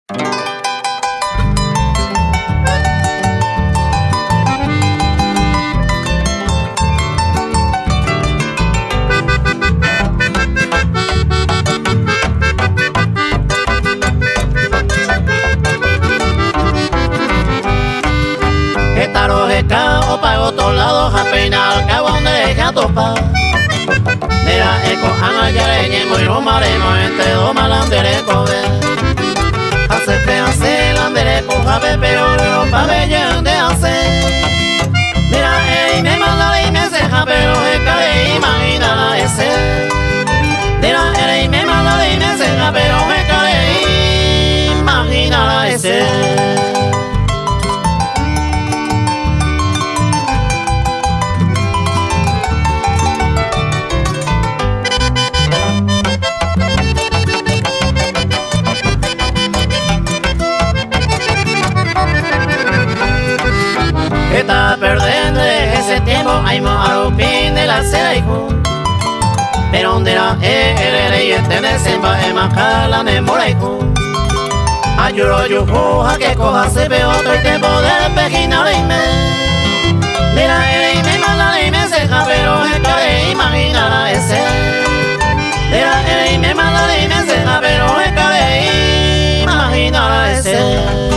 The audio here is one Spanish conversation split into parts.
O para otro lado, a peinar al cabo donde deja topa. Mira, eco, anga, yareñe, muy romareno, entre dos malandere, cobe. Hace pedace, landere, cojabe, pero no pa' bellón de hacer. Mira, me manda y me ceja, pero es que imagina ese. Mira, me manda y me ceja, pero es que imagina ese. Está perdiendo ese tiempo, hay más arupín de la seijo. Pero donde era y este de semba, macala de moraico. Ayuro yujo, a que coja se ve otro y te poder pejinar y me. Mira, y me mala y me ceja, pero es que imaginar ese. Mira, y me mala y me ceja, pero es que imaginar ese.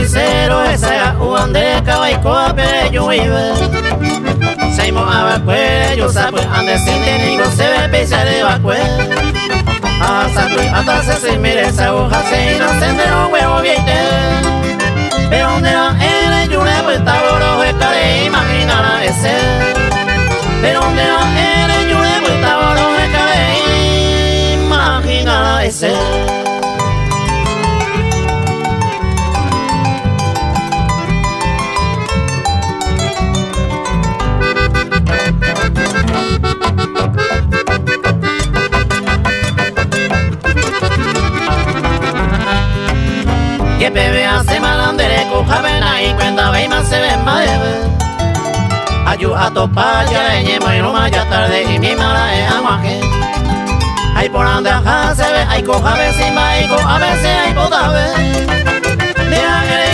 Cero esa uande cabaiko pero vive. Seimo abacue yo sabe ande sin nigo se ve pesa de bacue. Hasta se mire esa hoja se inocente no huevo viete. Pero donde era el yule pues está boro escare imaginar ese. Pero donde era el yule pues está boro escare imaginar ese. Que bebe hace malandere coja vena y cuenta ve y más se ven más ayu a topa ya leñe muy roma ya tarde y mi mala es aguaje. Hay por ande ajá se ve hay coja ve sin va y a veces hay poda ve. Mira que